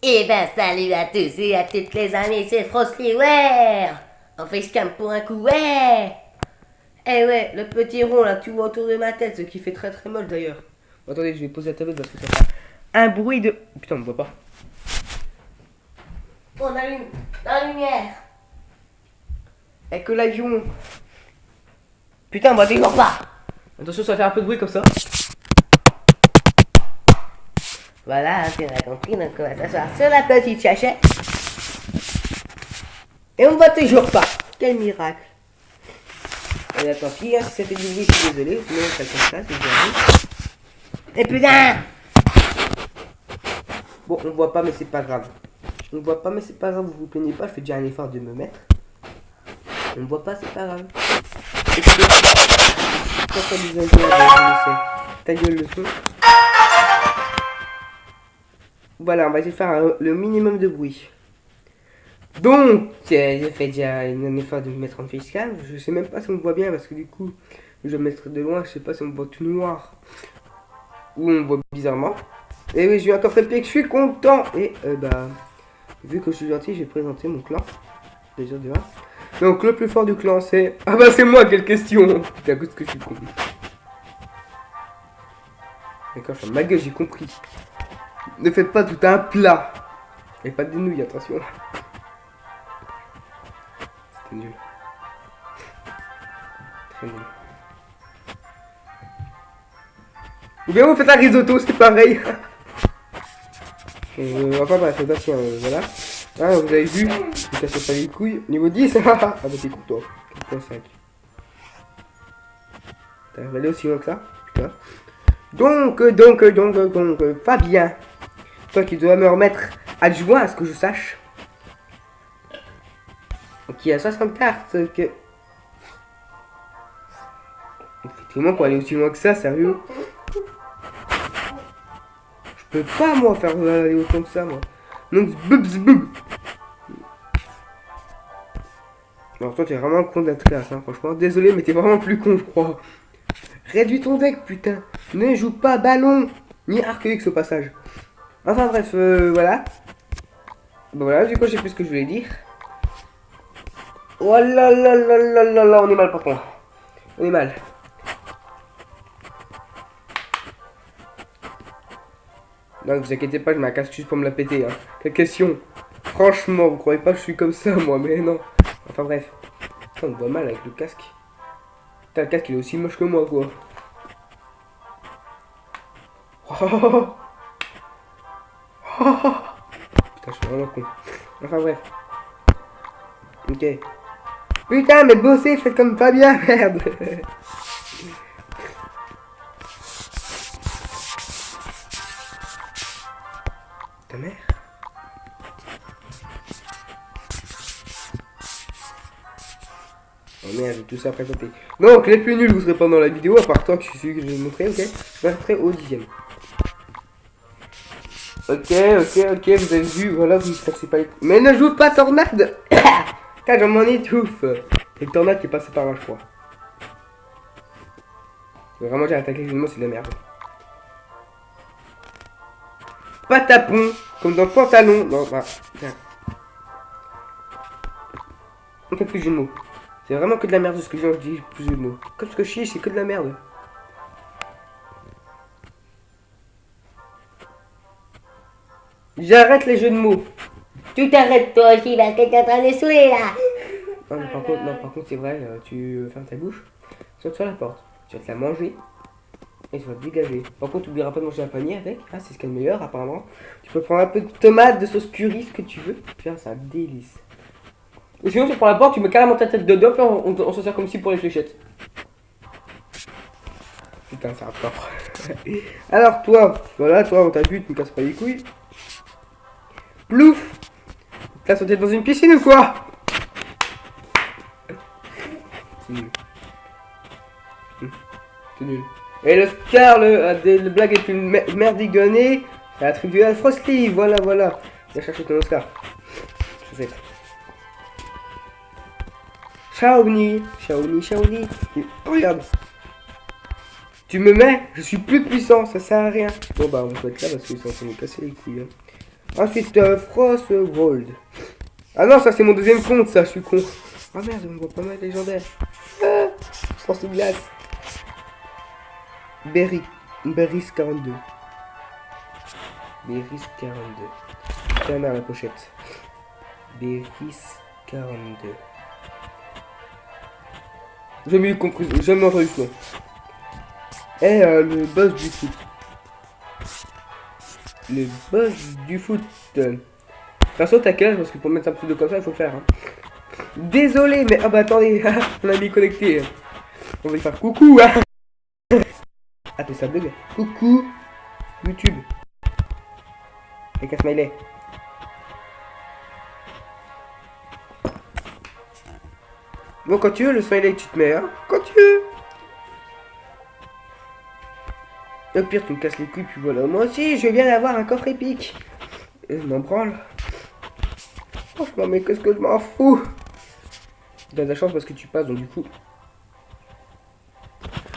Eh ben salut à tous et à toutes les amis, c'est Frosty, ouais. On fait scam pour un coup, ouais. Eh ouais, le petit rond là que tu vois autour de ma tête, ce qui fait très très moche d'ailleurs. Attendez, je vais poser la tablette parce que ça fait un bruit de... Putain, on me voit pas. On allume la lumière. Et que l'avion... Putain, on voit toujours pas. Attention, ça va faire un peu de bruit comme ça. Voilà, tu as compris, donc on va s'asseoir sur la petite chachette. Et on voit toujours pas. Quel miracle. Et tant pis, hein, si c'était du bruit, je suis désolé, sinon ça comme ça, c'est bien. Et putain. Bon, on voit pas, mais c'est pas grave. On voit pas, mais c'est pas grave, vous vous plaignez pas, je fais déjà un effort de me mettre. On voit pas, c'est pas grave. Et puis, ta gueule le son. Voilà, on va essayer de faire le minimum de bruit. Donc, j'ai fait déjà un effort de me mettre en facecam. Je sais même pas si on me voit bien parce que du coup, je vais me mettre de loin. Je sais pas si on me voit tout noir ou on me voit bizarrement. Et oui, j'ai eu un coffret pique, je suis content. Et bah, vu que je suis gentil, j'ai présenté mon clan. Déjà de là. Donc, le plus fort du clan, c'est. Ah bah, c'est moi, quelle question. Putain, écoute ce que je suis con. D'accord, je suis en ma gueule, j'ai compris. Ne faites pas tout un plat. Et pas de nouilles, attention. C'était nul. Très nul. Ou bien vous faites un risotto, c'est pareil. Enfin bref, voilà. Ah, vous avez vu, je casse pas les couilles. Niveau 10, ah bah t'es content. 4.5. T'as avalé aussi loin que ça? Putain. Donc, Fabien. Toi qui dois me remettre adjoint à ce que je sache. Qui a 60 cartes. Que... Effectivement, pour aller aussi loin que ça, sérieux. Je peux pas, moi, faire aller autant que ça, moi. Donc, zbub. Alors, toi, t'es vraiment con d'être classe, hein, franchement. Désolé, mais t'es vraiment plus con, je crois. Réduis ton deck, putain. Ne joue pas ballon, ni Arc-X au passage. Enfin, bref, voilà. Bon, voilà, du coup, je sais plus ce que je voulais dire. Oh là là là là là là, on est mal, par contre. On est mal. Non, vous inquiétez pas, je mets un casse juste pour me la péter, hein. Quelle question. Franchement, vous croyez pas que je suis comme ça, moi, mais non. Enfin, bref. Putain, on voit mal avec le casque. Putain, le casque, il est aussi moche que moi, quoi. Oh. Oh. Putain, je suis vraiment con. Enfin, bref. Ok. Putain, mais bossez, faites comme pas bien, merde. Ta mère. Oh merde, j'ai tout ça présenté. Donc, les plus nuls, vous serez pas dans la vidéo, à part toi, que je suis celui que je vais vous montrer, ok? Je passerai au 10ème. Ok, vous avez vu, voilà, vous ne cassez pas les... Mais ne joue pas Tornade. Car j'en m'en étouffe. Et le Tornade qui est passé par là, je crois. Vraiment, j'ai attaqué le mot, c'est de la merde. Patapon, comme dans Pantalon. Non, bah, tiens. On fait plus de jeux de mots. C'est vraiment que de la merde ce que j'ai dit, plus de mots. Comme ce que je chie, c'est que de la merde. J'arrête les jeux de mots. Tu t'arrêtes toi aussi parce que t'es en train de saouler là. Oh Oh par contre, c'est vrai, tu fermes ta bouche, saute sur la porte, tu vas te la manger et tu vas te dégager. Par contre, tu n'oublieras pas de manger un panier avec, ah, c'est ce qu'il y a de meilleur apparemment. Tu peux prendre un peu de tomate, de sauce curry, ce que tu veux. Putain, c'est un délice. Ou sinon, tu prends la porte, tu mets carrément ta tête dedans, puis on se sert comme si pour les fléchettes. Putain, c'est un fort. Alors, toi, voilà, toi, on t'a vu, tu me casses pas les couilles. Plouf! T'as sauté dans une piscine ou quoi? C'est nul. C'est nul. Et le Scar, le blague est une merdigonnée. C'est attribué à Frosty. Voilà. Viens chercher ton Oscar. Chaussette. Shaoni. Regarde. Tu me mets, je suis plus puissant, ça sert à rien. Bon bah on peut être là parce qu'ils sont en train de me casser les couilles. Hein. Ensuite, Frost World. Ah non, ça c'est mon deuxième compte, ça, je suis con. Ah merde, on me voit pas mal légendaire. Ah, sans glace. Berry. Berries 42. Berries 42. Tiens, à la pochette. Berries 42. Jamais eu compris, jamais entendu ce nom. Et le boss du foot. Le boss du foot. Perso, t'as quel âge? Parce que pour mettre un pseudo comme ça, il faut le faire. Hein. Désolé, mais ah bah attendez, on a mis connecté. On va lui faire coucou. Hein. Ah, t'es ça bug. Coucou, YouTube. Avec un smiley. Bon, quand tu veux, le smiley, tu te mets, hein. Quand tu veux. Au pire, tu me casses les couilles, puis voilà. Moi aussi, je viens d'avoir un coffre épique. Et je m'en branle. Franchement, mais qu'est-ce que je m'en fous. T'as de la chance parce que tu passes, donc du coup...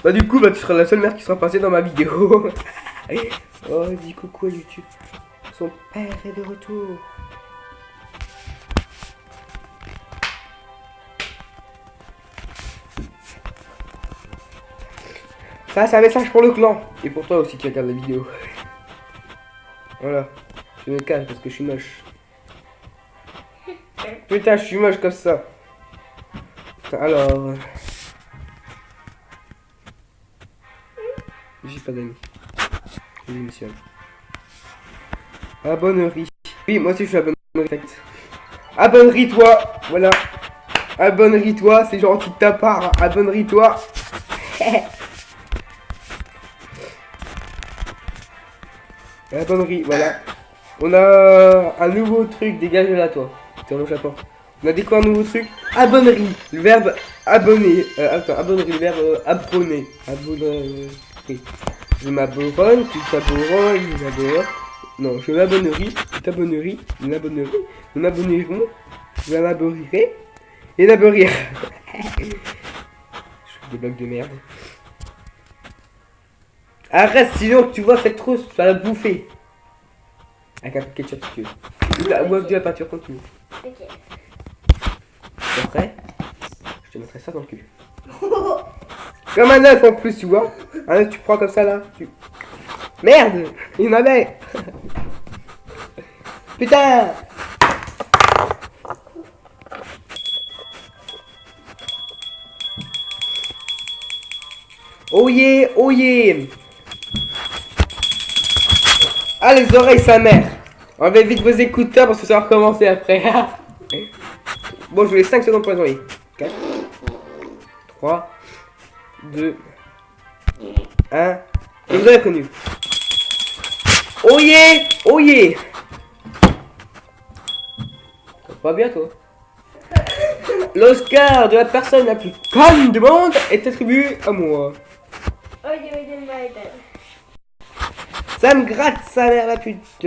Bah du coup, bah tu seras la seule mère qui sera passée dans ma vidéo. Oh, dis coucou à YouTube. Son père est de retour. Ça, c'est un message pour le clan. Et pour toi aussi qui regarde la vidéo. Voilà. Je me calme parce que je suis moche. Putain, je suis moche comme ça. Putain, alors... J'ai pas d'amis. Je démissionne. Abonnerie. Oui, moi aussi je suis abonnerie. Abonnerie-toi. Voilà. Abonnerie-toi, c'est gentil de ta part. Abonnerie-toi. Abonnerie, voilà. On a un nouveau truc, dégage de là, toi. T'es en Japon. On a découvert un nouveau truc. Abonnerie. Le verbe abonner. Attends, abonnerie, le verbe abonner. Abonnerie. Je m'abonne, tu t'abonneras, je m'abonnerai. Non, je m'abonnerai, tu t'abonneries, nous m'abonnerai, nous m'abonnerons, je m'abonnerai et n'abonnerai. Je fais des blocs de merde. Arrête, sinon tu vois cette trousse, tu vas la bouffer. Avec un peu de ketchup si tu veux. Ou avec de la peinture quand tu veux. Ok. Après, je te mettrai ça dans le cul. Comme un œuf en plus, tu vois. Un œuf, tu prends comme ça là. Merde, il m'en avait. Putain. Oh yeah, oh yeah. Ah, les oreilles, sa mère. Enlevez vite vos écouteurs parce que ça va recommencer après. Bon, je vous laisse 5 secondes pour les oreilles. 4, 3, 2, 1. Et vous avez connu. Oh yeah, oh yeah. Ça va bien, toi. L'Oscar de la personne la plus conne du monde est attribué à moi. Ça me gratte sa mère la pute.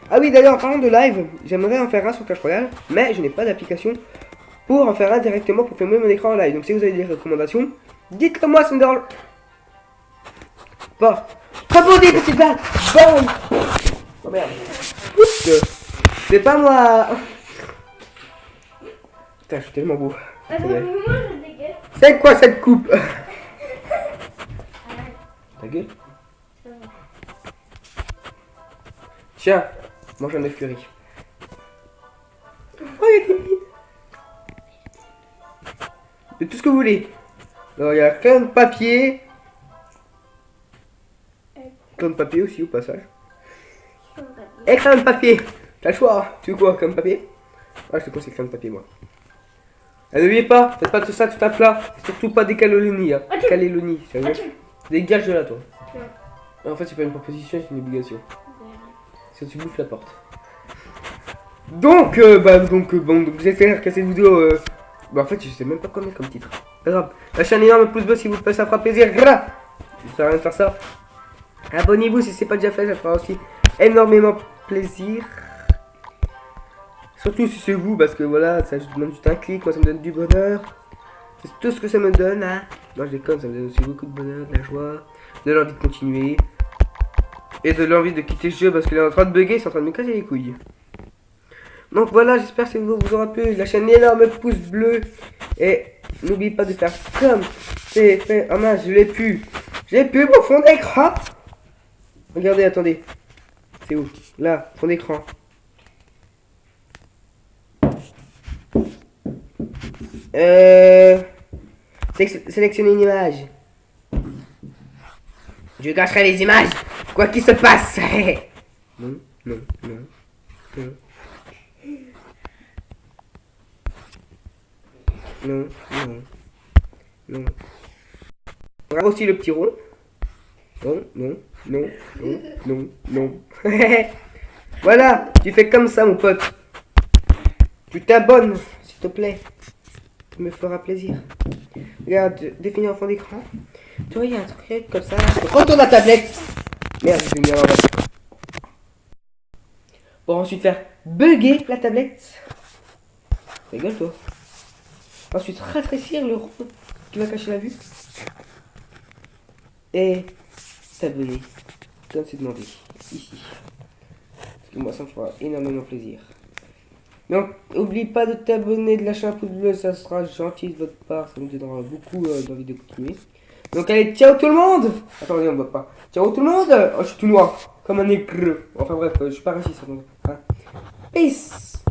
Ah oui, d'ailleurs, en parlant de live, j'aimerais en faire un sur Clash Royale, mais je n'ai pas d'application pour en faire un directement pour filmer mon écran en live. Donc si vous avez des recommandations, dites-le moi, ça me dérange pas. Abonnez, petite balle. Bon. Oh merde. C'est pas moi. Putain, je suis tellement beau. C'est quoi cette coupe? Ta gueule. Tiens, mange un œuf curry. Oh, il y a des mines. De tout ce que vous voulez. Alors, il y a plein de papier. Plein de papier aussi au passage. Et plein de papier. T'as le choix. Tu veux quoi comme papier? Ah, je te conseille plein de papier, moi. Et n'oubliez pas, faites pas tout ça tout à plat. Surtout pas des calolonies. Hein. Calélonies, sérieux. Dégage de là, toi. En fait, c'est pas une proposition, c'est une obligation. Si tu bouffes la porte. Donc, bon, j'espère que cette vidéo. Bah, en fait, je sais même pas quoi mettre comme titre. Pas grave. Lâchez un énorme pouce bleu si vous plaît, ça fera plaisir. Voilà. Ça sert à rien de faire ça. Abonnez-vous si c'est pas déjà fait, ça fera aussi énormément plaisir. Surtout si c'est vous, parce que voilà, ça je demande juste un clic, moi ça me donne du bonheur. C'est tout ce que ça me donne, hein. Non, je déconne, ça me donne aussi beaucoup de bonheur, de la joie, de l'envie de continuer. et de l'envie de quitter ce jeu parce qu'il est en train de bugger, c'est en train de me casser les couilles. Donc voilà, j'espère que cette vidéo vous aura plu. Lâchez un énorme pouce bleu et n'oubliez pas de faire comme c'est fait. Oh mince, je l'ai plus. J'ai plus mon fond d'écran. Regardez, attendez. C'est où? Là, fond d'écran. Sélectionnez une image. Je gâcherai les images, quoi qu'il se passe. Non, non, non, non. Non, non, non. On regarde aussi le petit rond. Non, non, non, non, non, non. Voilà, tu fais comme ça, mon pote. Tu t'abonnes, s'il te plaît. Ça me fera plaisir. Regarde, définir en fond d'écran. Tu vois, il y a un truc comme ça. Retourne la tablette. Merde, je vais venir en bas. Pour ensuite faire bugger la tablette. Rigole, toi. Ensuite, rafraîchir le rond qui va cacher la vue. Et s'abonner, comme c'est demandé, ici. Parce que moi, ça me fera énormément plaisir. Donc, n'oublie pas de t'abonner, de lâcher un pouce bleu, ça sera gentil de votre part, ça nous donnera beaucoup d'envie de continuer. Donc, allez, ciao tout le monde! Attendez, on ne voit pas. Ciao tout le monde! Oh, je suis tout noir, comme un nègre. Enfin bref, je suis pas raciste, hein. Peace!